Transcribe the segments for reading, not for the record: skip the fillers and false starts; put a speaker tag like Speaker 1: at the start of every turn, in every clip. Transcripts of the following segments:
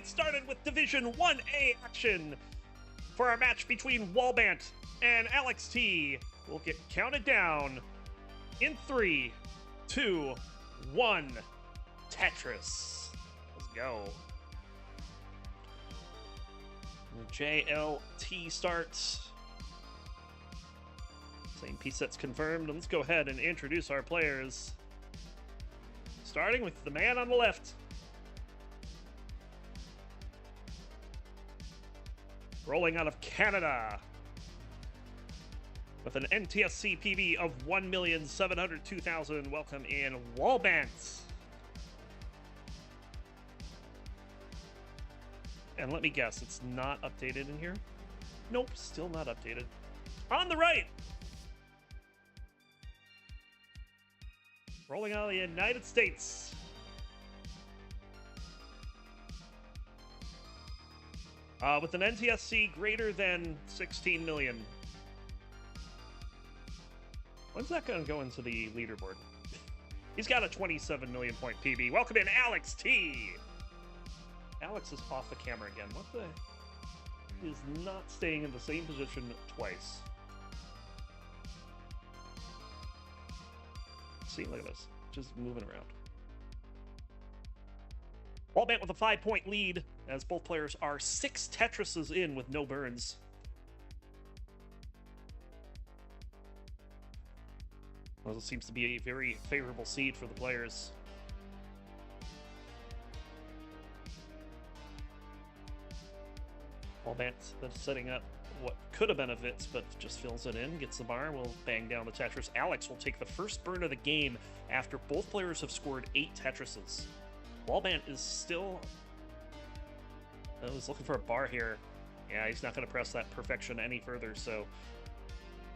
Speaker 1: started with Division 1A action for our match between Wallbant and Alex T. We'll get counted down in 3, 2, 1. Tetris. Let's go. JLT starts. Same piece set's confirmed. Let's go ahead and introduce our players. Starting with the man on the left. Rolling out of Canada. With an NTSC PB of 1,702,000. Welcome in Wallbant. And let me guess, it's not updated in here? Nope, still not updated. On the right! Rolling out of the United States. With an NTSC greater than 16 million. When's that going to go into the leaderboard? He's got a 27 million point PB. Welcome in, Alex T. Alex is off the camera again. What the? He is not staying in the same position twice. See, look at this. Just moving around. Wallbant with a 5-point lead, as both players are 6 Tetrises in with no burns. Well, it seems to be a very favorable seed for the players. Wallbant that's setting up what could have been a Vitz, but just fills it in, gets the bar, will bang down the Tetris. Alex will take the first burn of the game after both players have scored 8 Tetrises. Wallbant is still... I was looking for a bar here. Yeah, he's not going to press that perfection any further, so...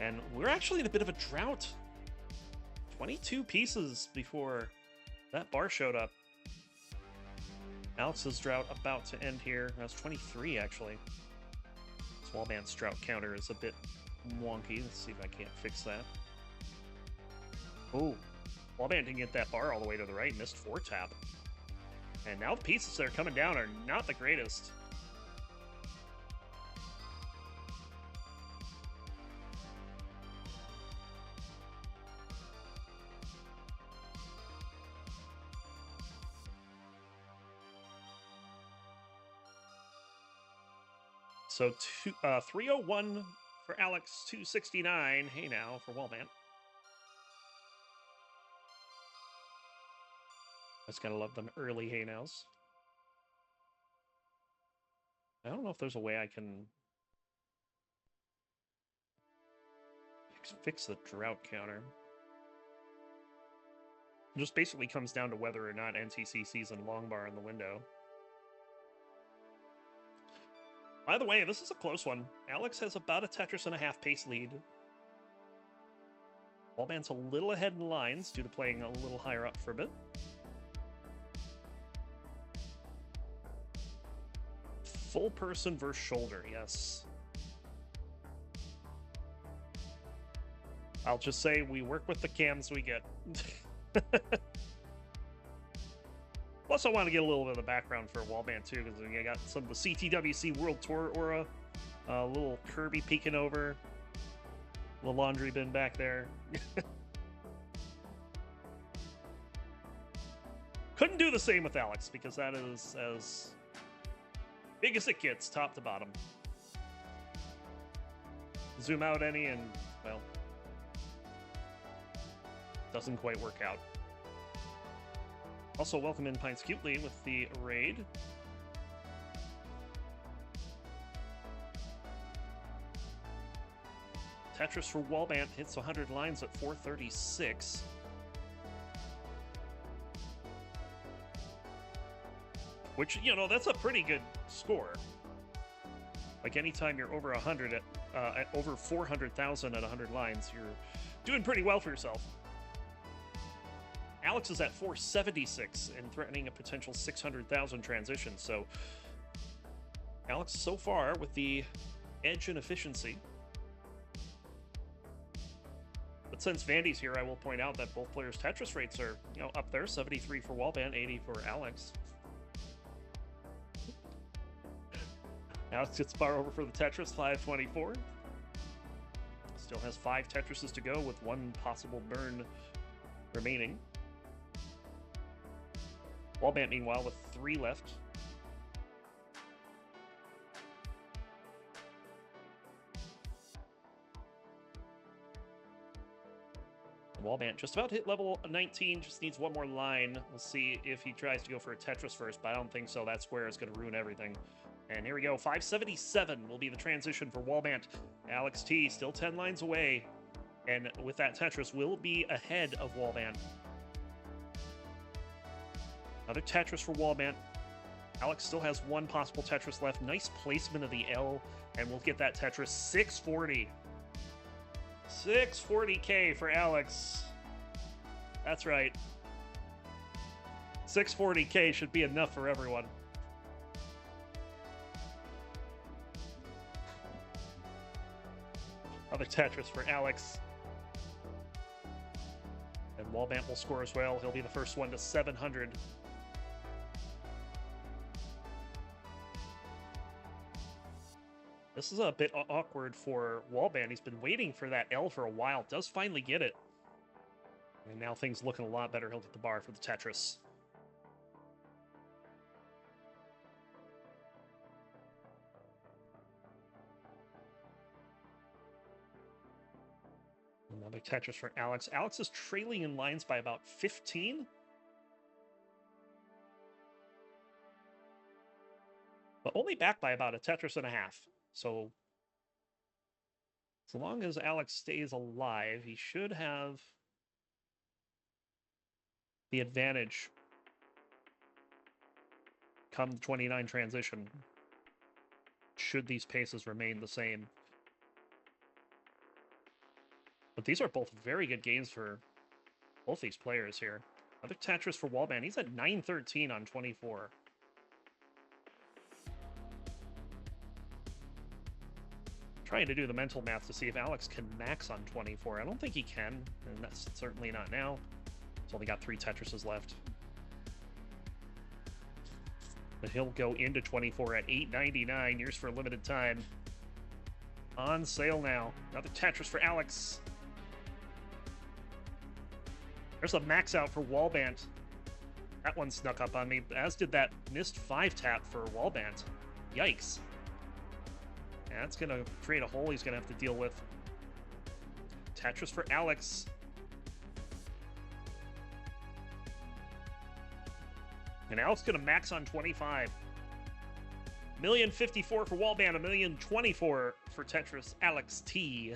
Speaker 1: And we're actually in a bit of a drought. 22 pieces before that bar showed up. Alex's drought about to end here. That's 23, actually. This Wallbant's drought counter is a bit wonky. Let's see if I can't fix that. Oh, Wallbant didn't get that bar all the way to the right. Missed 4-tap. And now the pieces that are coming down are not the greatest. So 301 for Alex, 269. Hey now for Wallbant. Just gotta love them early hey nows. I don't know if there's a way I can fix the drought counter. It just basically comes down to whether or not NTC sees a long bar in the window. By the way, this is a close one. Alex has about a Tetris and a half pace lead. Wallbant's a little ahead in lines due to playing a little higher up for a bit. Full person versus shoulder, yes. I'll just say we work with the cams we get. Plus, I want to get a little bit of the background for Wallbant, too, because I got some of the CTWC World Tour aura. A little Kirby peeking over. The laundry bin back there. Couldn't do the same with Alex, because that is as big as it gets, top to bottom. Zoom out any and, well, doesn't quite work out. Also, welcome in Pines Cutely with the raid. Tetris for Wallbant hits 100 lines at 436. Which, you know, that's a pretty good score. Like, anytime you're over 100 at over 400,000 at 100 lines, you're doing pretty well for yourself. Alex is at 476 and threatening a potential 600,000 transition. So Alex so far with the edge in efficiency. But since Vandy's here, I will point out that both players' Tetris rates are, you know, up there. 73 for Wallbant, 80 for Alex. Alex gets bar over for the Tetris, 524. Still has 5 Tetrises to go with 1 possible burn remaining. Wallbant, meanwhile, with 3 left. Wallbant just about hit level 19, just needs 1 more line. We'll see if he tries to go for a Tetris first, but I don't think so. That square is going to ruin everything. And here we go, 577 will be the transition for Wallbant. Alex T still 10 lines away, and with that Tetris will be ahead of Wallbant. Another Tetris for Wallbant. Alex still has 1 possible Tetris left. Nice placement of the L, and we'll get that Tetris. 640. 640K for Alex. That's right. 640K should be enough for everyone. Another Tetris for Alex. And Wallbant will score as well. He'll be the first one to 700. This is a bit awkward for Wallbant. He's been waiting for that L for a while. Does finally get it. And now things looking a lot better. He'll get the bar for the Tetris. Another Tetris for Alex. Alex is trailing in lines by about 15. But only back by about a Tetris and a half. So, as long as Alex stays alive, he should have the advantage come the 29 transition, should these paces remain the same. But these are both very good games for both these players here. Another Tetris for Wallbant. He's at 913 on 24. Trying to do the mental math to see if Alex can max on 24. I don't think he can, and that's certainly not now. He's only got 3 Tetrises left. But he'll go into 24 at 899. Yours for a limited time. On sale now. Another Tetris for Alex. There's a max out for Wallbant. That one snuck up on me, as did that missed 5-tap for Wallbant. Yikes. That's going to create a hole he's going to have to deal with. Tetris for Alex. And Alex going to max on 25. 1,054,000 for Wallbant, 1,024,000 for Tetris Alex T.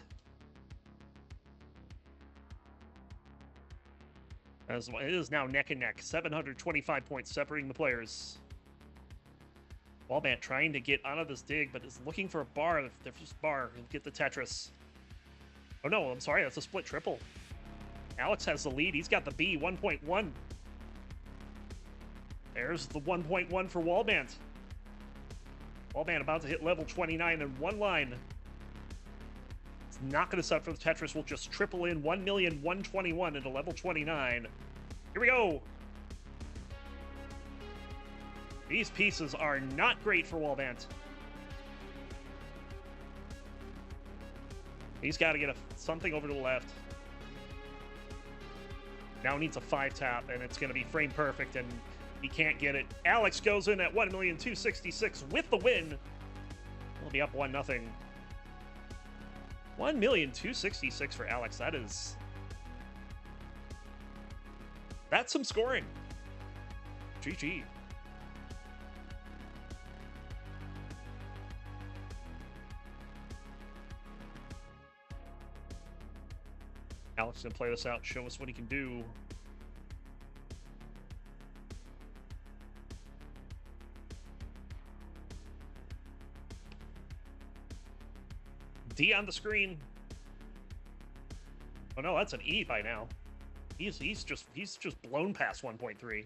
Speaker 1: As it is now neck and neck. 725 points separating the players. Wallbant trying to get out of this dig, but is looking for a bar. If there's just bar, he'll get the Tetris. Oh no, I'm sorry, that's a split triple. Alex has the lead. He's got the B, 1.1. There's the 1.1 for Wallbant. Wallbant about to hit level 29 in 1 line. It's not going to set for the Tetris. We'll just triple in 1,121,000 into level 29. Here we go. These pieces are not great for Wallbant. He's got to get something over to the left. Now needs a 5-tap, and it's going to be frame perfect, and he can't get it. Alex goes in at 1,266,000 with the win. We'll be up 1-0. 1,266,000 for Alex. That's some scoring. GG. Alex gonna play this out, show us what he can do. D on the screen. Oh no, that's an E by now. He's just blown past 1.3.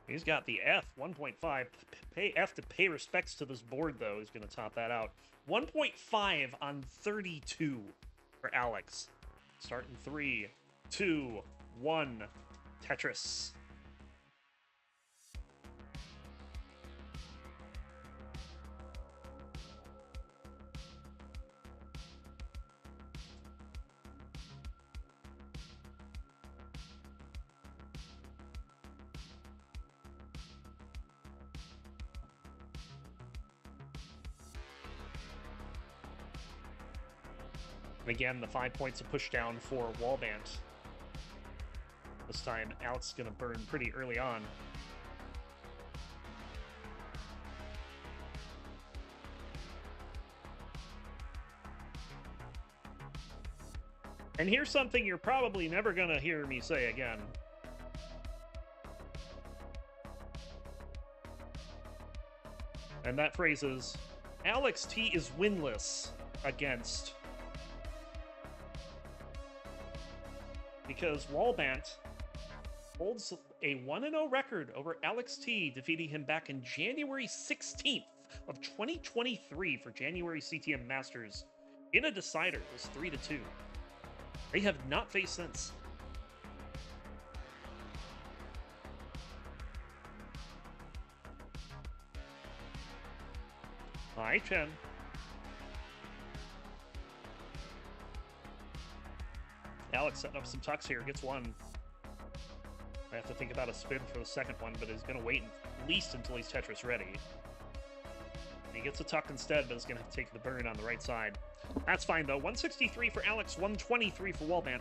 Speaker 1: He's got the F, 1.5. Pay F to pay respects to this board, though. He's going to top that out. 1.5 on 32 for Alex. Starting 3, 2, 1. Tetris. And again, the 5 points of push down for Wallbant. This time, Alex is going to burn pretty early on. And here's something you're probably never going to hear me say again. And that phrase is, Alex T is winless against. Because Wallbant holds a 1-0 record over Alex T, defeating him back in January 16th of 2023 for January CTM Masters in a decider. It was 3-2. They have not faced since. Hi, Chen. Alex setting up some tucks here, gets one. I have to think about a spin for the second one, but he's going to wait at least until he's Tetris ready. He gets a tuck instead, but is going to have to take the burn on the right side. That's fine, though. 163 for Alex, 123 for Wallbant.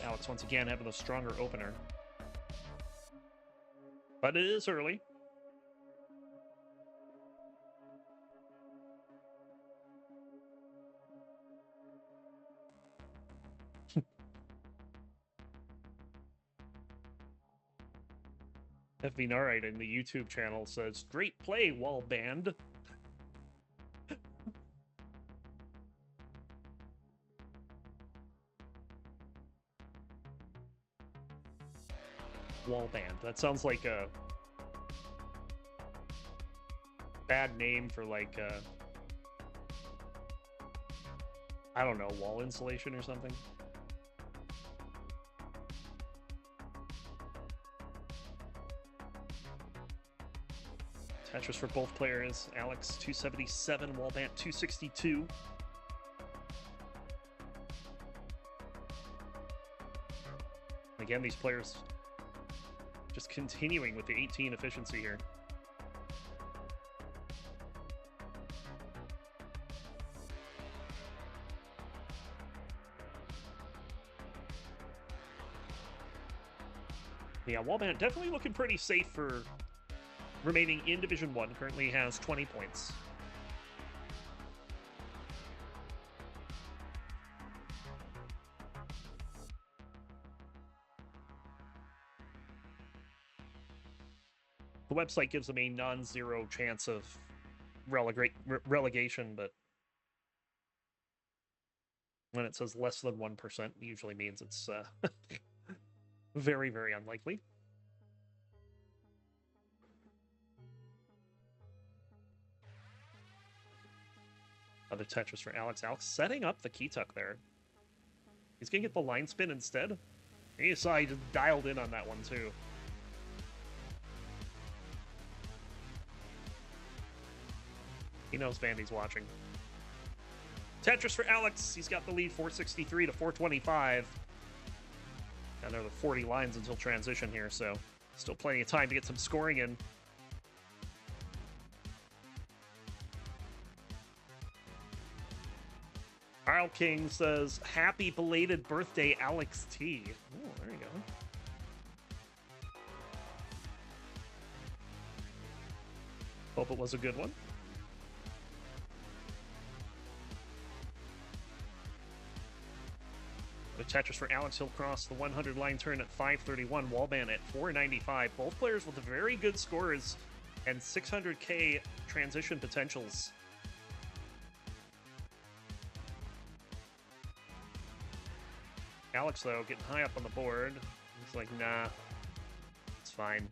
Speaker 1: Alex, once again, having the stronger opener. But it is early. FB Narite in the YouTube channel says, "Great play, Wallband." Wallband. That sounds like a bad name for like I don't know, wall insulation or something. Tetris for both players. Alex 277, Wallbant 262. Again, these players just continuing with the 18 efficiency here. Yeah, Wallbant definitely looking pretty safe for remaining in Division 1, currently has 20 points. The website gives them a non-zero chance of relegation, but when it says less than 1%, it usually means it's very, very unlikely. Other Tetris for Alex. Alex setting up the key tuck there. He's going to get the line spin instead. You saw he just dialed in on that one, too. He knows Vandy's watching. Tetris for Alex. He's got the lead 463 to 425. Got another 40 lines until transition here, so still plenty of time to get some scoring in. Carl King says, "Happy belated birthday, Alex T." Oh, there you go. Hope it was a good one. The Tetris for Alex. He'll cross the 100 line turn at 531. Wallbant at 495. Both players with very good scores and 600k transition potentials. Alex, though, getting high up on the board. He's like, nah, it's fine.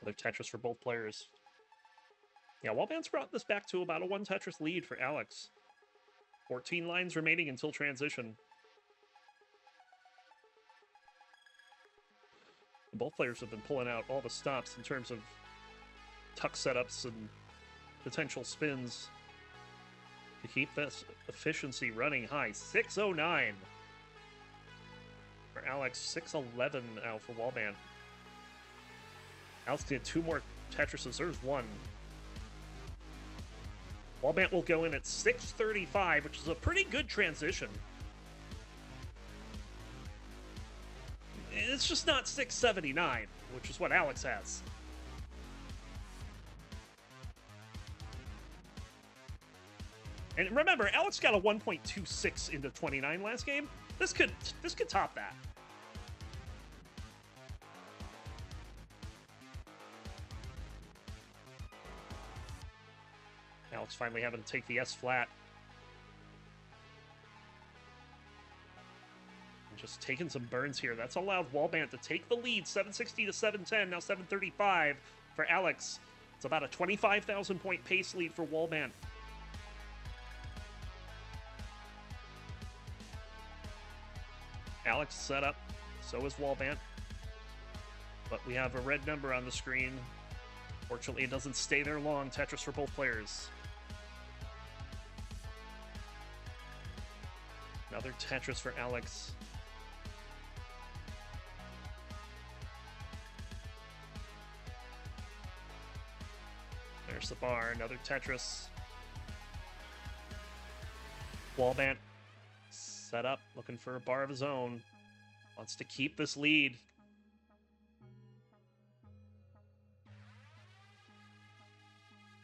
Speaker 1: Another Tetris for both players. Yeah, Wallbant's brought this back to about a 1 Tetris lead for Alex. 14 lines remaining until transition. Both players have been pulling out all the stops in terms of tuck setups and potential spins to keep this efficiency running high. 609 for Alex, 611 now for Wallbant. Alex did two more Tetrises. There's one. Wallbant will go in at 635, which is a pretty good transition. It's just not 679, which is what Alex has. And remember, Alex got a 1.26 into 29 last game. This could top that. Alex finally having to take the S flat. And just taking some burns here. That's allowed Wallbant to take the lead, 760 to 710, now 735 for Alex. It's about a 25,000 point pace lead for Wallbant. Alex set up, so is Wallbant. But we have a red number on the screen. Fortunately, it doesn't stay there long. Tetris for both players. Another Tetris for Alex. There's the bar, another Tetris. Wallbant set up, looking for a bar of his own. Wants to keep this lead.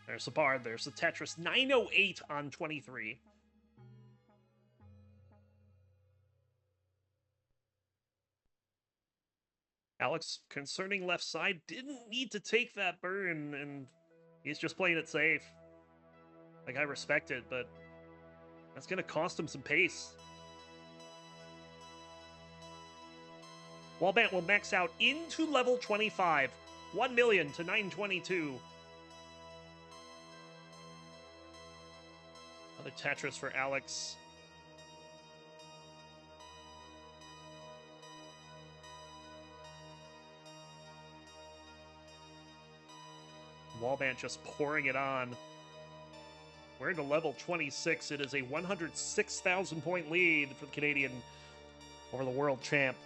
Speaker 1: There's the bar, there's the Tetris. 908 on 23. Alex, concerning left side, didn't need to take that burn, and he's just playing it safe. Like, I respect it, but that's going to cost him some pace. Wallbant will max out into level 25. 1 million to 922. Another Tetris for Alex. Wallbant just pouring it on. We're into level 26. It is a 106,000 point lead for the Canadian over the world champ.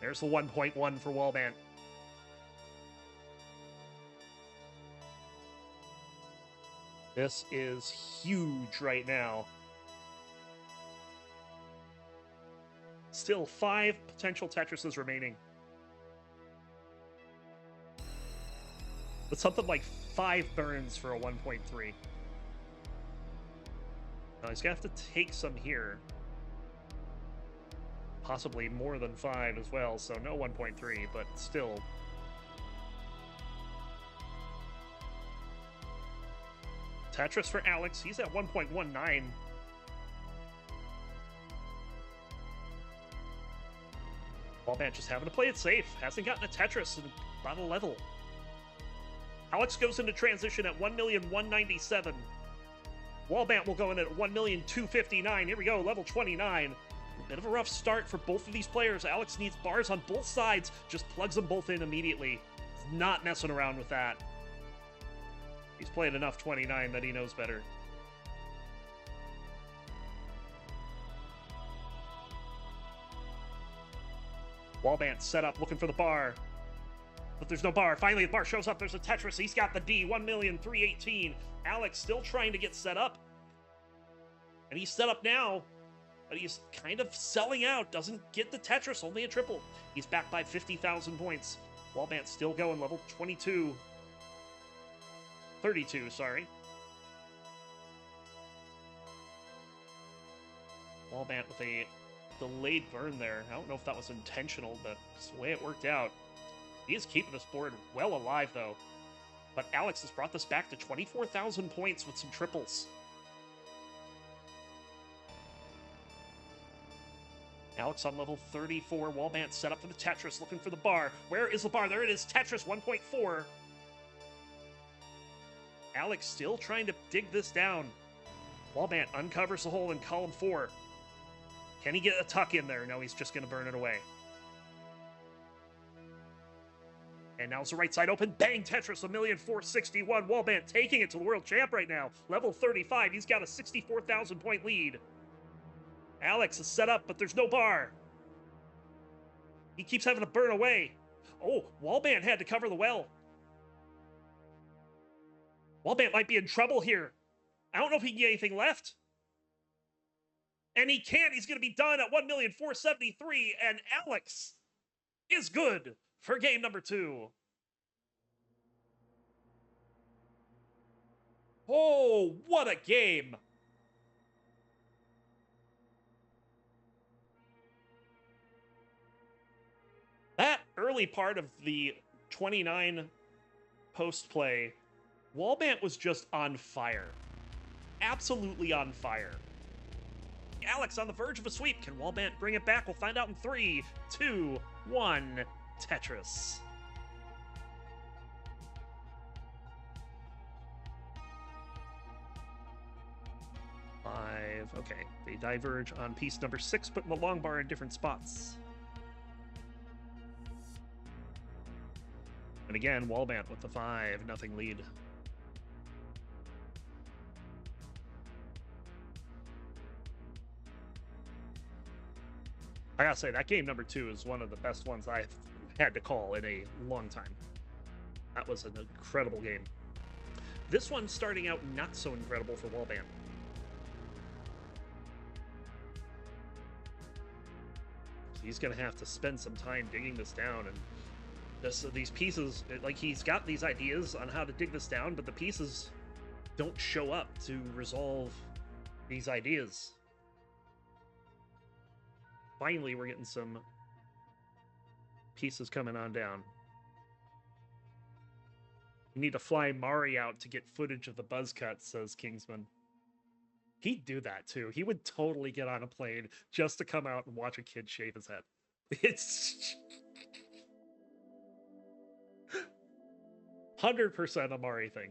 Speaker 1: There's the 1.1 for Wallbant. This is huge right now. Still 5 potential Tetrises remaining. But something like 5 burns for a 1.3. Now he's gonna have to take some here. Possibly more than 5 as well, so no 1.3, but still. Tetris for Alex, he's at 1.19. Wallbant just having to play it safe. Hasn't gotten a Tetris in about a level. Alex goes into transition at 1,197,000. Wallbant will go in at 1,259,000. Here we go, level 29. A bit of a rough start for both of these players. Alex needs bars on both sides. Just plugs them both in immediately. He's not messing around with that. He's played enough 29 that he knows better. Wallbant set up, looking for the bar. But there's no bar. Finally, the bar shows up. There's a Tetris. He's got the D. 1,318,000. Alex still trying to get set up. And he's set up now. But he's kind of selling out. Doesn't get the Tetris. Only a triple. He's back by 50,000 points. Wallbant still going. Level 22. 32, sorry. Wallbant with a delayed burn there. I don't know if that was intentional, but it's the way it worked out. He is keeping this board well alive, though. But Alex has brought this back to 24,000 points with some triples. Alex on level 34. Wallbant set up for the Tetris, looking for the bar. Where is the bar? There it is. Tetris 1.4. Alex still trying to dig this down. Wallbant uncovers the hole in column 4. Can he get a tuck in there? No, he's just going to burn it away. And now's the right side open. Bang! Tetris, 1,461,000. Wallbant taking it to the world champ right now. Level 35. He's got a 64,000 point lead. Alex is set up, but there's no bar. He keeps having to burn away. Oh, Wallbant had to cover the well. Wallbant might be in trouble here. I don't know if he can get anything left. And he can't. He's going to be done at 1,473,000. And Alex is good for game number 2. Oh, what a game. That early part of the 29 post play, Wallbant was just on fire. Absolutely on fire. Alex on the verge of a sweep. Can Wallbant bring it back? We'll find out in 3, 2, 1. Tetris. Okay, they diverge on piece number 6, putting the long bar in different spots. And again, Wallbant with the 5-0 lead. I gotta say, that game number 2 is one of the best ones I've had to call in a long time. That was an incredible game. This one starting out not so incredible for Wallbant. He's going to have to spend some time digging this down, and these pieces, like, he's got these ideas on how to dig this down, but the pieces don't show up to resolve these ideas. Finally, we're getting some pieces coming on down. We need to fly Mari out to get footage of the buzz cuts, says Kingsman. He'd do that, too. He would totally get on a plane just to come out and watch a kid shave his head. It's 100% a Mari thing.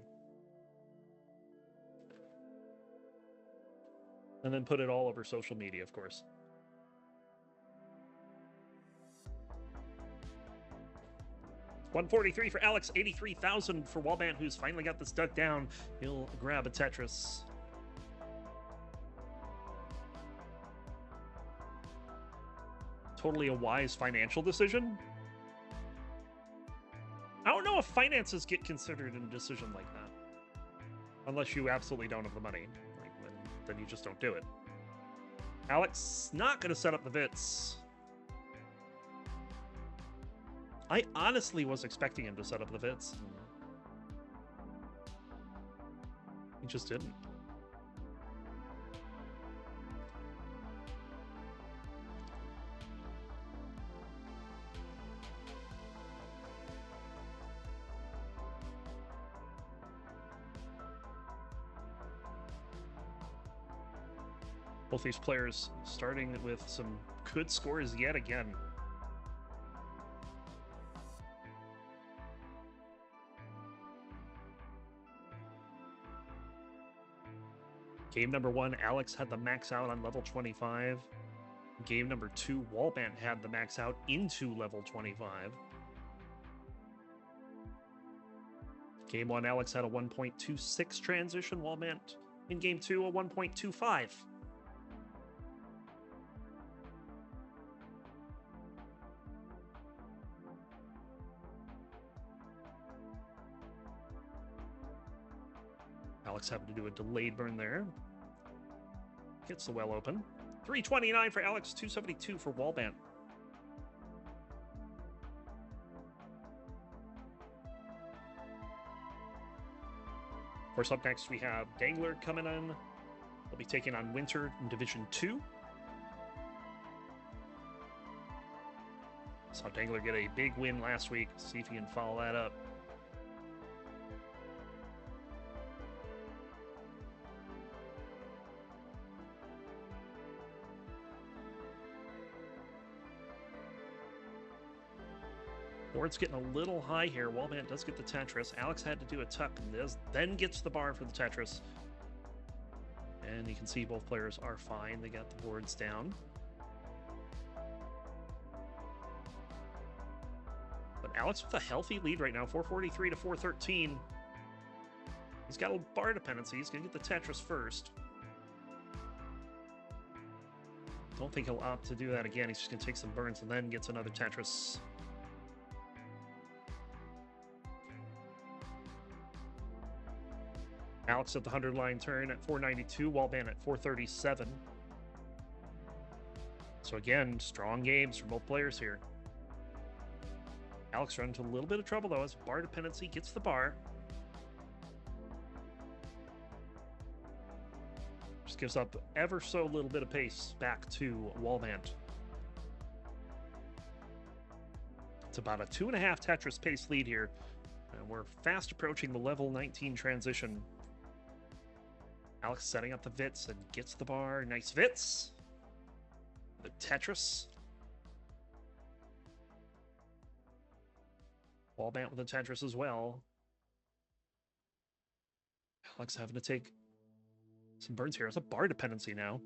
Speaker 1: And then put it all over social media, of course. $143 for Alex, 83,000 for Wallbant, who's finally got this dug down. He'll grab a Tetris. Totally a wise financial decision. I don't know if finances get considered in a decision like that. Unless you absolutely don't have the money. Like, then you just don't do it. Alex not going to set up the Vits. I honestly was expecting him to set up the Vits. He just didn't. Both these players starting with some good scores yet again. Game number 1, Alex had the max out on level 25. Game number 2, Wallbant had the max out into level 25. Game 1, Alex had a 1.26 transition, Wallbant in game 2, a 1.25. Alex having to do a delayed burn there. Gets the well open. 329 for Alex, 272 for Wallbant. Of course, up next we have Dangler coming in. They'll be taking on Winter in Division 2. Saw Dangler get a big win last week. See if he can follow that up. Board's getting a little high here. Wallbant does get the Tetris. Alex had to do a tuck and then gets the bar for the Tetris. And you can see both players are fine. They got the boards down. But Alex with a healthy lead right now, 443 to 413. He's got a bar dependency. He's going to get the Tetris first. Don't think he'll opt to do that again. He's just going to take some burns and then gets another Tetris. Alex at the 100-line turn at 492, Wallbant at 437. So again, strong games from both players here. Alex run into a little bit of trouble, though, as bar dependency gets the bar. Just gives up ever so little bit of pace back to Wallbant. It's about a 2.5 Tetris pace lead here. And we're fast approaching the level 19 transition. Alex setting up the Vits and gets the bar. Nice Vits. The Tetris. Wallbant with the Tetris as well. Alex having to take some burns here. It's a bar dependency now.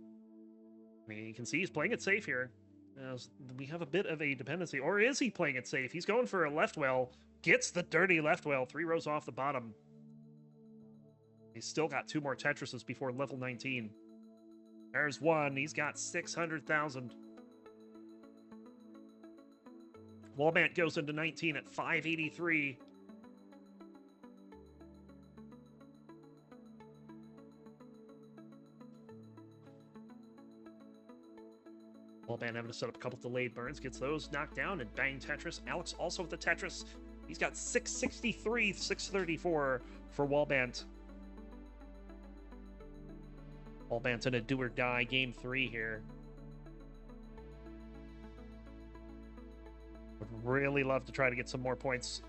Speaker 1: I mean, you can see he's playing it safe here. As we have a bit of a dependency. Or is he playing it safe? He's going for a left well. Gets the dirty left well. 3 rows off the bottom. He's still got 2 more Tetrises before level 19. There's one. He's got 600,000. Wallbant goes into 19 at 583. Wallbant having to set up a couple delayed burns. Gets those knocked down and bang Tetris. Alex also with the Tetris. He's got 663, 634 for Wallbant. Wallbant's in a do-or-die game 3 here. Would really love to try to get some more points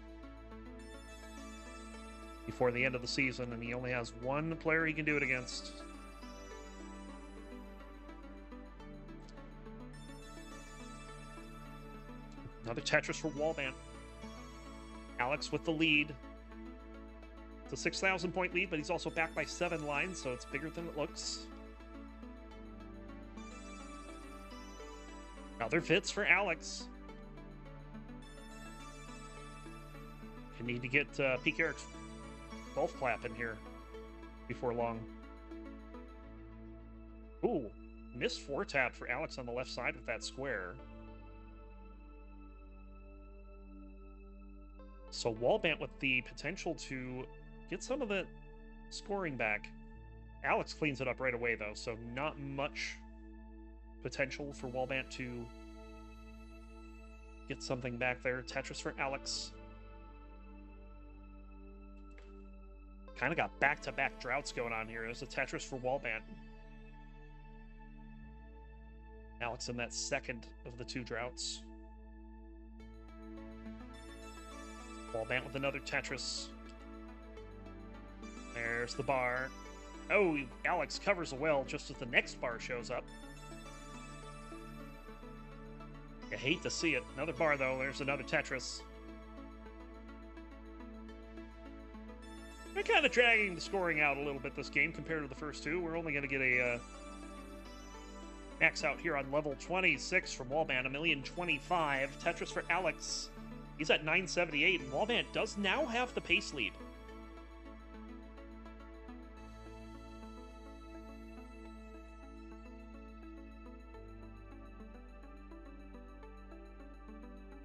Speaker 1: before the end of the season, and he only has one player he can do it against. Another Tetris for Wallbant. Alex with the lead. It's a 6,000 point lead, but he's also backed by 7 lines, so it's bigger than it looks. Another Vits for Alex. You need to get Peekaric's golf clap in here before long. Ooh, missed 4-tap for Alex on the left side with that square. So Wallbant with the potential to get some of the scoring back. Alex cleans it up right away, though, so not much potential for Wallbant to get something back there. Tetris for Alex. Kind of got back-to-back droughts going on here. There's a Tetris for Wallbant. Alex in that second of the 2 droughts. Wallbant with another Tetris. There's the bar. Oh, Alex covers a well just as the next bar shows up. You hate to see it. Another bar, though. There's another Tetris. They're kind of dragging the scoring out a little bit this game compared to the first 2. We're only going to get a max out here on level 26 from Wallbant, 1,025,000. Tetris for Alex. He's at 978, and Wallbant does now have the pace lead.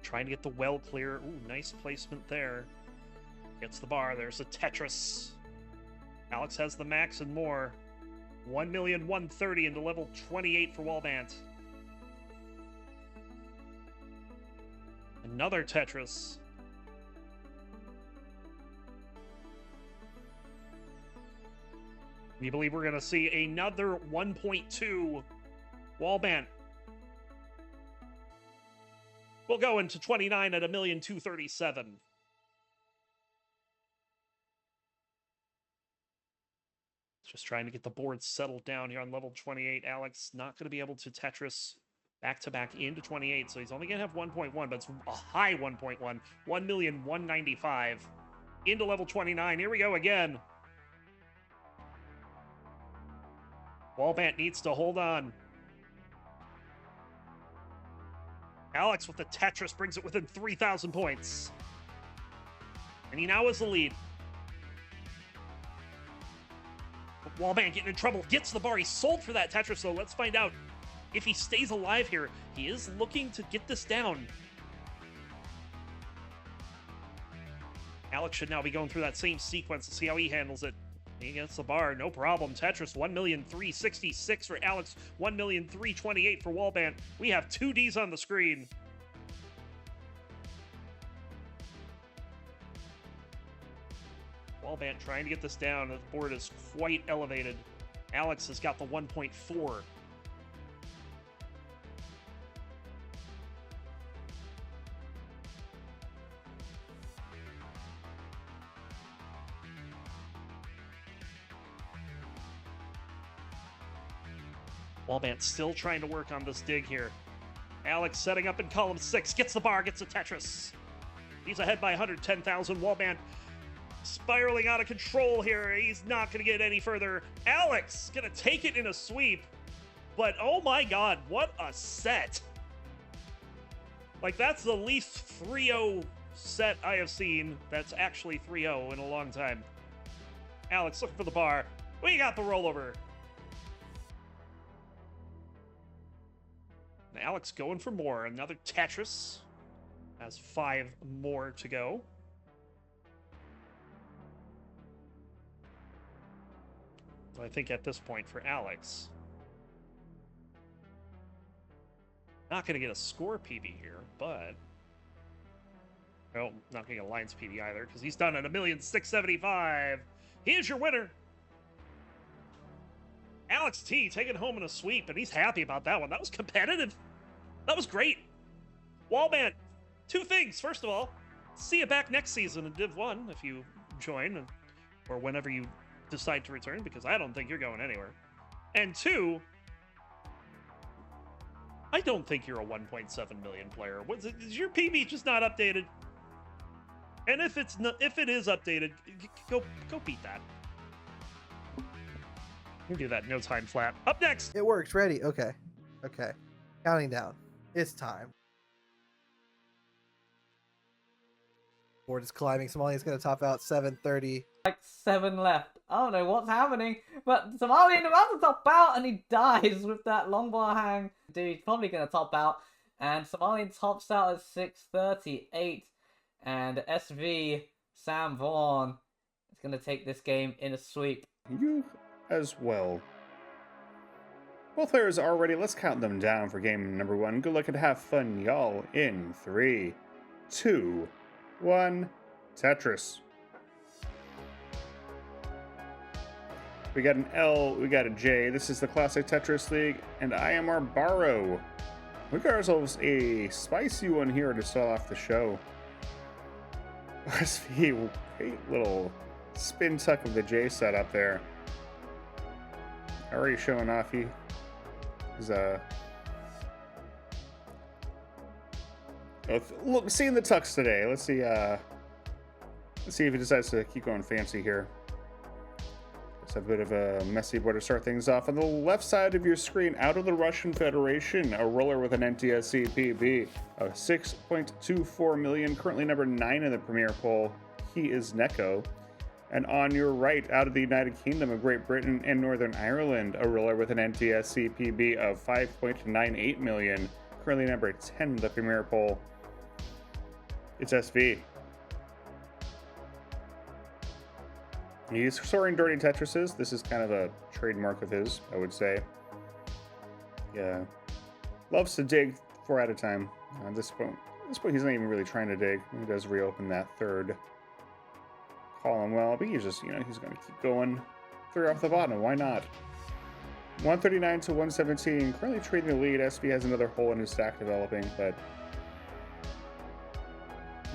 Speaker 1: Trying to get the well clear. Ooh, nice placement there. Gets the bar. There's a Tetris. Alex has the max and more. 1,130,000 into level 28 for Wallbant. Another Tetris. We believe we're going to see another 1.2 Wallbant. We'll go into 29 at 1,237,000. Just trying to get the board settled down here on level 28. Alex not going to be able to Tetris back-to-back into 28, so he's only going to have 1.1, but it's a high 1.1. 1,195,000 into level 29. Here we go again. Wallbant needs to hold on. Alex with the Tetris brings it within 3,000 points. And he now has the lead. Wallbant getting in trouble, gets the bar. He sold for that Tetris, though. Let's find out if he stays alive here. He is looking to get this down. Alex should now be going through that same sequence to see how he handles it. He gets the bar, no problem. Tetris, 1,366,000 for Alex, 1,328,000 for Wallbant. We have 2 Ds on the screen. Wallbant trying to get this down. The board is quite elevated. Alex has got the 1.4. Wallbant still trying to work on this dig here. Alex setting up in column 6, gets the bar, gets a Tetris. He's ahead by 110,000. Wallbant spiraling out of control here. He's not going to get any further. Alex going to take it in a sweep. But oh my god, what a set. Like, that's the least 3-0 set I have seen that's actually 3-0 in a long time. Alex looking for the bar. We got the rollover. And Alex going for more. Another Tetris. Has 5 more to go. So I think at this point for Alex, not going to get a score PB here, but no, not going to get a Lines PB either, because he's done at 1,675,000. Here's your winner. Alex T taking home in a sweep, and he's happy about that one. That was competitive. That was great. Wallbant, 2 things. First of all, see you back next season in Div 1 if you join, or whenever you decide to return, because I don't think you're going anywhere. And 2, I don't think you're a 1.7 million player. Is your PB just not updated? And if it is updated, go beat that. You can do that no time flat. Up next.
Speaker 2: It works. Ready? Okay. Okay. Counting down. It's time. Board is climbing. Somalia's going to top out 730.
Speaker 3: Like 7 left. I don't know what's happening, but Somalian about to top out, and he dies with that long bar hang. Dude, he's probably going to top out, and Somalian tops out at 638, and SV Sam Vaughan is going to take this game in a sweep.
Speaker 4: You as well. Both players are ready. Let's count them down for game number 1. Good luck and have fun, y'all. In 3, 2, 1, Tetris. We got an L, we got a J. This is the Classic Tetris League, and I am our Barrow. We got ourselves a spicy one here to start off the show. SV, great little spin tuck of the J set up there. Already showing off. He's look, seeing the tucks today. Let's see if he decides to keep going fancy here. Let's have a bit of a messy board to start things off. On the left side of your screen, out of the Russian Federation, a roller with an NTSC PB of 6.24 million, currently number 9 in the Premier poll. He is Neko. And on your right, out of the United Kingdom of Great Britain and Northern Ireland, a roller with an NTSC PB of 5.98 million, currently number 10 in the Premier poll. It's SV. He's soaring dirty Tetrises. This is kind of a trademark of his, I would say. Yeah. Loves to dig 4 at a time. At this point, he's not even really trying to dig. He does reopen that 3rd column well, but he's just, he's going to keep going 3 off the bottom. Why not? 139 to 117. Currently trading the lead. SV has another hole in his stack developing, but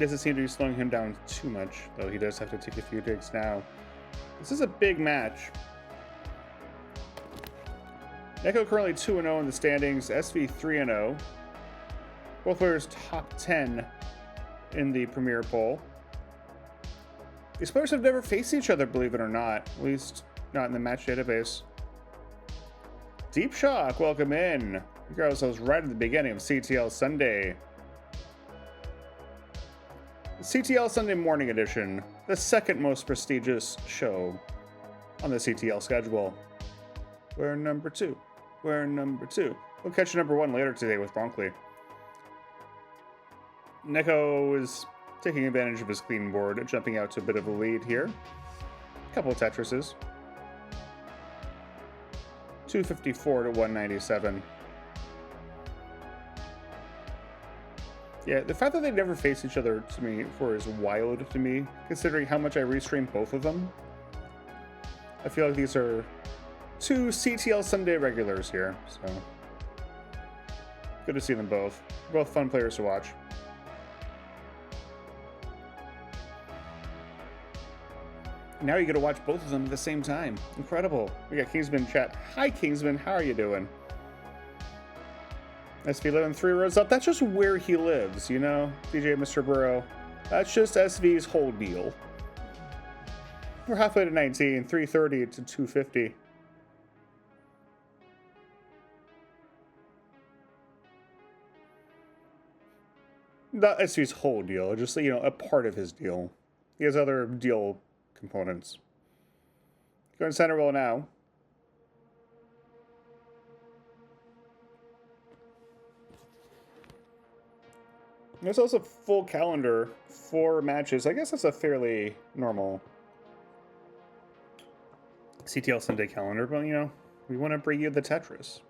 Speaker 4: doesn't seem to be slowing him down too much, though he does have to take a few digs now. This is a big match. Neko currently 2-0 in the standings, SV 3-0. Both players top 10 in the Premier poll. These players have never faced each other, believe it or not. At least not in the match database. Deep Shock, welcome in. You got ourselves right at the beginning of CTL Sunday. CTL Sunday Morning Edition, the second most prestigious show on the CTL schedule. We're number 2. We're number 2. We'll catch number 1 later today with Roncli. Neko is taking advantage of his clean board, jumping out to a bit of a lead here. A couple of Tetrises. 254 to 197. Yeah, the fact that they never face each other to me before is wild to me, considering how much I restream both of them. I feel like these are two CTL Sunday regulars here, so good to see them both. Both fun players to watch. Now you get to watch both of them at the same time. Incredible. We got Kingsman in chat. Hi, Kingsman. How are you doing? SV living 3 rows up. That's just where he lives, you know? DJ Mr. Burrow. That's just SV's whole deal. We're halfway to 19. 330 to 250. Not SV's whole deal. Just, you know, a part of his deal. He has other deal components. Going center roll now. There's also full calendar, 4 matches. I guess that's a fairly normal CTL Sunday calendar, but you know, we want to bring you the Tetris.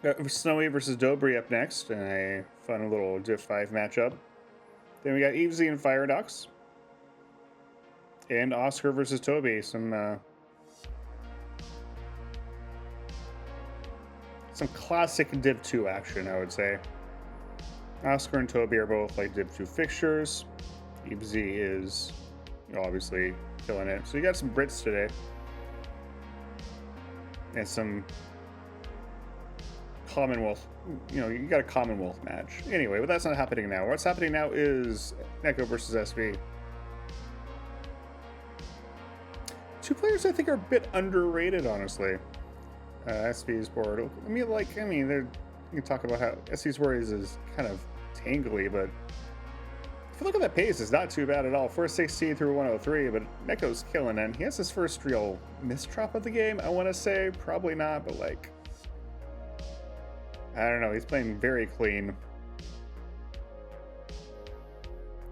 Speaker 4: Got Snowy versus Dobry up next, and a fun little Div 5 matchup. Then we got Evesy and Firedox. And Oscar versus Toby. Some classic Div 2 action, I would say. Oscar and Toby are both like Div 2 fixtures. Evesy is, you know, obviously killing it. So you got some Brits today. And some Commonwealth, you know, you got a Commonwealth match. Anyway, but that's not happening now. What's happening now is Neko versus SV. 2 players I think are a bit underrated, honestly. SV's board. I mean, you can talk about how SV's board is kind of tangly, but if you look at that pace, it's not too bad at all. 460 through 103, but Neko's killing it. He has his first real misdrop of the game, I want to say. Probably not, but like, I don't know. He's playing very clean.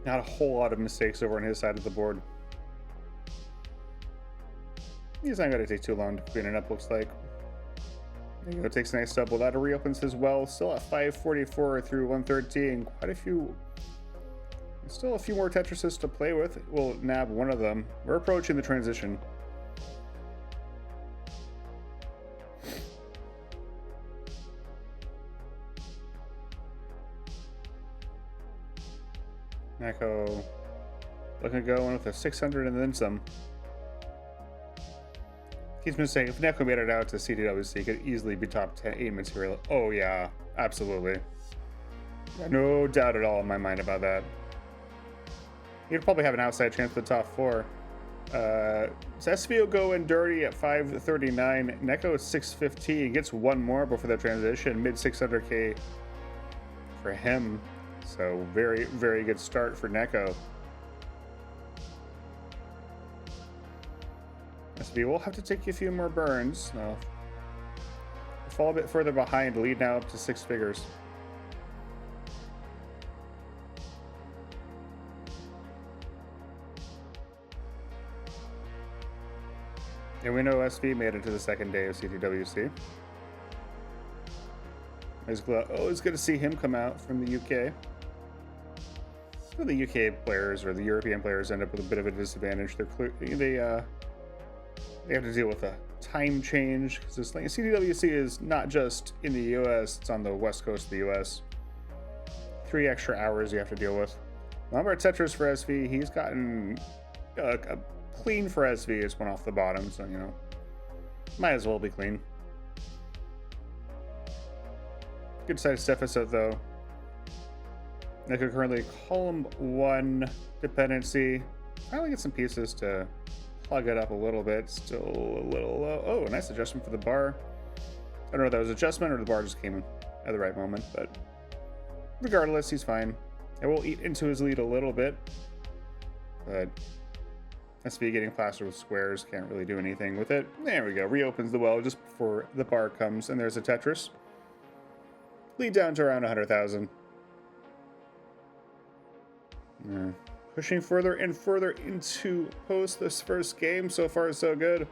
Speaker 4: Not a whole lot of mistakes over on his side of the board. He's not going to take too long to clean it up, looks like. There you go, takes a nice double. That reopens as well. Still at 544 through 113. Still a few more Tetrises to play with. We'll nab one of them. We're approaching the transition. Neko looking to go in with a 600 and then some. He's been saying if Neko made it out to CTWC, he could easily be top 10 material. Oh yeah, absolutely. Yeah, no doubt at all in my mind about that. He'd probably have an outside chance for the top 4. SV will go in dirty at 539. Neko is 615. He gets one more before the transition. Mid 600k for him. So very, very good start for Neko. SV will have to take a few more burns. No. Fall a bit further behind, lead now up to 6 figures. And we know SV made it to the second day of CTWC. It's good to see him come out from the UK. The UK players or the European players end up with a bit of a disadvantage. They have to deal with a time change because this thing, CTWC is not just in the US; it's on the west coast of the US. 3 extra hours you have to deal with. Number of Tetris for SV, he's gotten a clean for SV. It's one off the bottom, so you know, might as well be clean. Good size deficit though. Neko currently column 1 dependency. Finally get some pieces to plug it up a little bit. Still a little low. Oh, nice adjustment for the bar. I don't know if that was adjustment or the bar just came at the right moment, but regardless, he's fine. I will eat into his lead a little bit, but SV getting plastered with squares, can't really do anything with it. There we go. Reopens the well just before the bar comes, and there's a Tetris. Lead down to around 100,000. Yeah. Pushing further and further into post this first game. So far, so good.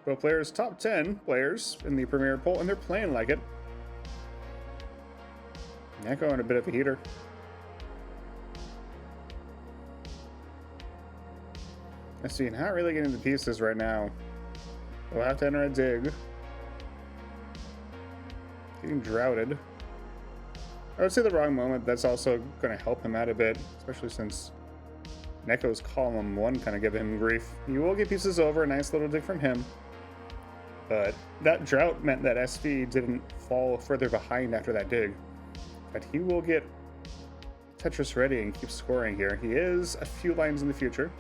Speaker 4: Both players top 10 players in the Premier poll, and they're playing like it. Neko on a bit of a heater. Let's see, not really getting the pieces right now. We'll have to enter a dig. Getting droughted. I would say the wrong moment. That's also going to help him out a bit, especially since Neko's column 1 kind of giving him grief. He will get pieces over, a nice little dig from him. But that drought meant that SV didn't fall further behind after that dig. But he will get Tetris ready and keep scoring here. He is a few lines in the future.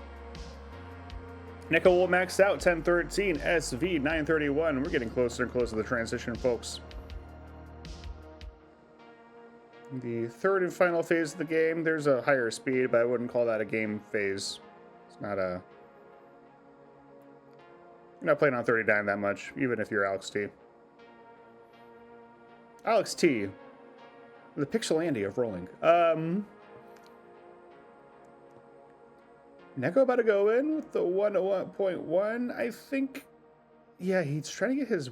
Speaker 4: Neko will max out 10-13, SV 9-31. We're getting closer and closer to the transition, folks. The third and final phase of the game, there's a higher speed, but I wouldn't call that a game phase. It's not a... You're not playing on 39 that much, even if you're Alex T. Alex T, the Pixel Andy of rolling. Neko about to go in with the 101.1. I think, yeah, he's trying to get his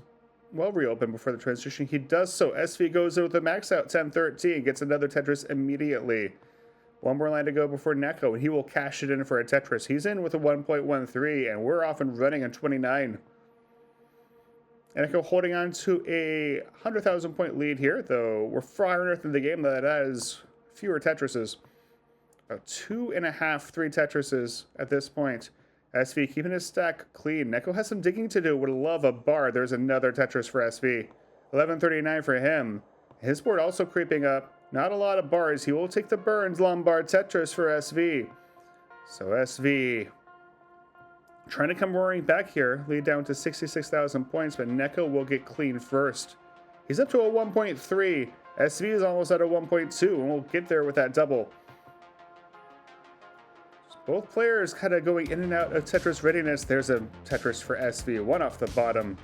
Speaker 4: well reopened before the transition. He does so. SV goes in with a max out 10-13, gets another Tetris immediately. One more line to go before Neko, and he will cash it in for a Tetris. He's in with a 1.13, and we're off and running on 29. And Neko holding on to a 100,000 point lead here, though we're far enough in the game that has fewer Tetrises. About 2.5, 3 Tetrises at this point. SV keeping his stack clean. Neko has some digging to do. Would love a bar. There's another Tetris for SV. 11.39 for him. His board also creeping up. Not a lot of bars. He will take the Burns Lombard Tetris for SV. So SV trying to come roaring back here. Lead down to 66,000 points, but Neko will get clean first. He's up to a 1.3. SV is almost at a 1.2, and we'll get there with that double. Both players kind of going in and out of Tetris readiness. There's a Tetris for SV. One off the bottom.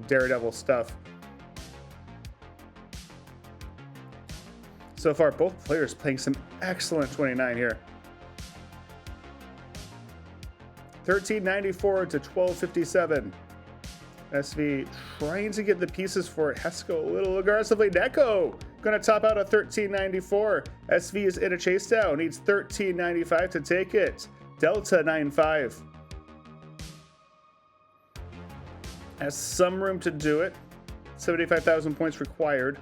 Speaker 4: Daredevil stuff. So far, both players playing some excellent 29 here. 13.94 to 12.57. SV trying to get the pieces for it. Has to go a little aggressively. Neko going to top out at 13.94. SV is in a chase down. Needs 13.95 to take it. Delta 9.5. Has some room to do it. 75,000 points required.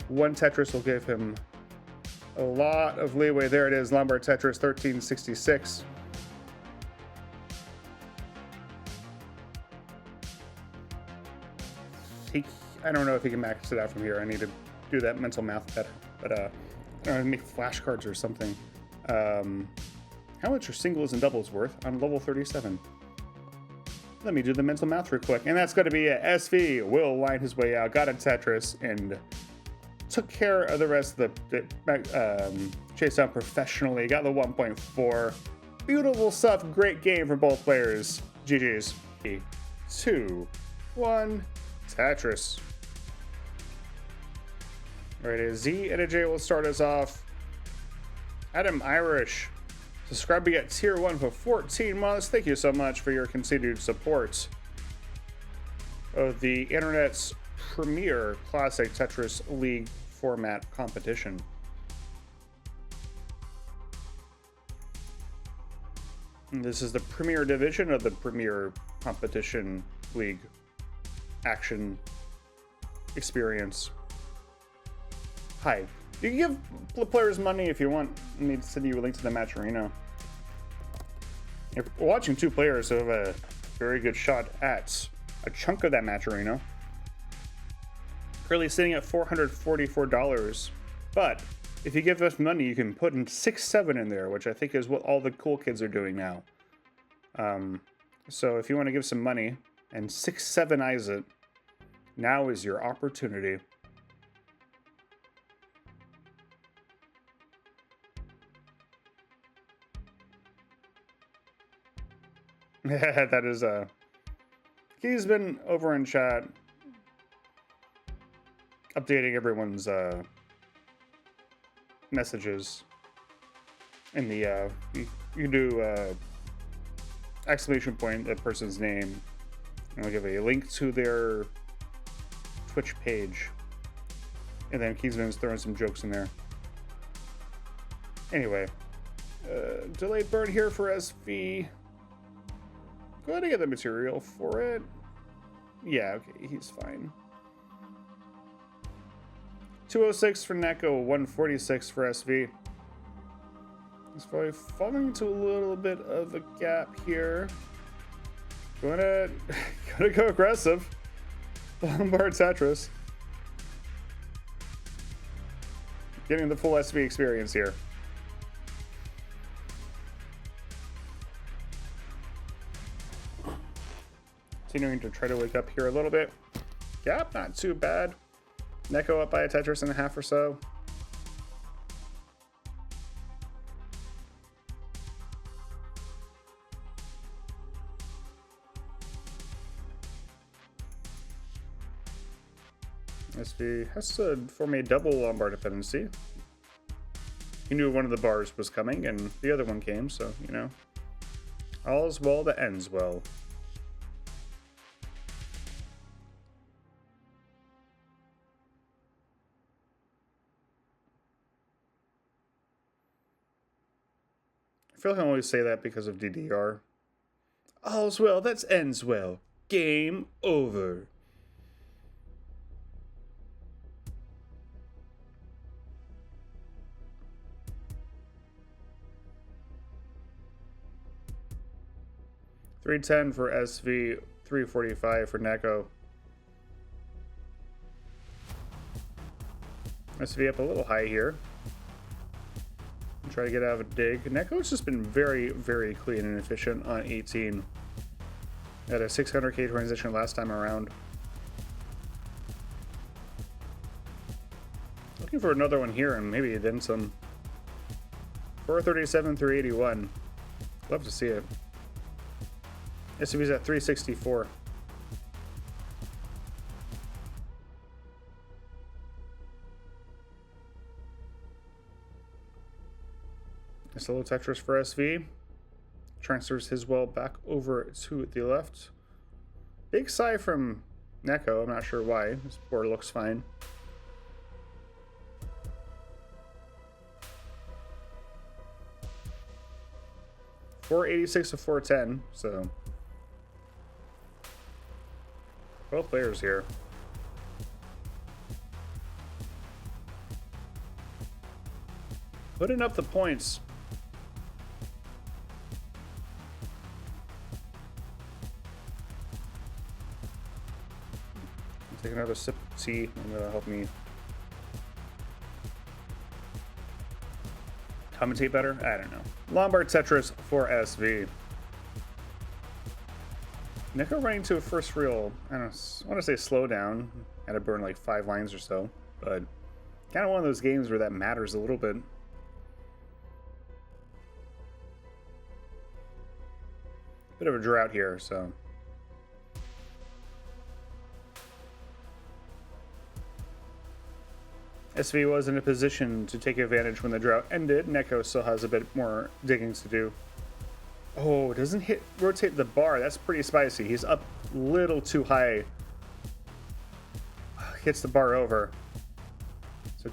Speaker 4: One Tetris will give him a lot of leeway. There it is. Lombard Tetris 13.66. I don't know if he can max it out from here. I need to do that mental math better. But I don't know, make flashcards or something. How much are singles and doubles worth on level 37? Let me do the mental math real quick. And that's going to be it. SV will line his way out. Got a Tetris and took care of the rest of the chase down professionally. Got the 1.4. Beautiful stuff. Great game for both players. GG's. 2, 1, Tetris. Alright, a Z and a J will start us off. Adam Irish, subscribing at tier 1 for 14 months. Thank you so much for your continued support of the internet's premier classic Tetris League format competition. And this is the premier division of the premier competition league action experience. Hi. You can give the players money if you want me to send you a link to the match arena. If we're watching two players who have a very good shot at a chunk of that match arena. Currently sitting at $444. But if you give us money, you can put in 6-7 in there, which I think is what all the cool kids are doing now. So if you want to give some money and 6-7-ize it, now is your opportunity. That is he's been over in chat updating everyone's messages in the you can do exclamation point the person's name I'll give a link to their Twitch page. And then Keysman's throwing some jokes in there. Anyway, delayed burn here for SV. Go ahead and get the material for it. Yeah, okay, he's fine. 206 for Neko, 146 for SV. He's probably falling into a little bit of a gap here. Gonna go aggressive. Lombard Tetris. Getting the full SV experience here. Continuing to try to wake up here a little bit. Gap, not too bad. Neko up by a Tetris and a half or so. SV has to form a double Lombard dependency. He knew one of the bars was coming and the other one came, so, you know. All's well that ends well. I feel like I always say that because of DDR. All's well that ends well. Game over. $310 for SV, $345 for Neko. SV up a little high here. Try to get out of a dig. Neko's just been very, very clean and efficient on 18. Had a 600k transition last time around. Looking for another one here and maybe then some. 437, 381. Love to see it. SUV's at 364. Nice little Tetris for SV. Transfers his well back over to the left. Big sigh from Neko. I'm not sure why. His board looks fine. $486 to $410. So both players here. Putting up the points. Take another sip of tea, and that'll help me commentate better. I don't know. Lombard Tetris for SV. Neko running to a first real, I want to say slow down. Had to burn like 5 lines or so, but kind of one of those games where that matters a little bit. Bit of a drought here, so. SV was in a position to take advantage when the drought ended. Neko still has a bit more digging to do. Oh, doesn't rotate the bar. That's pretty spicy. He's up a little too high. Hits the bar over.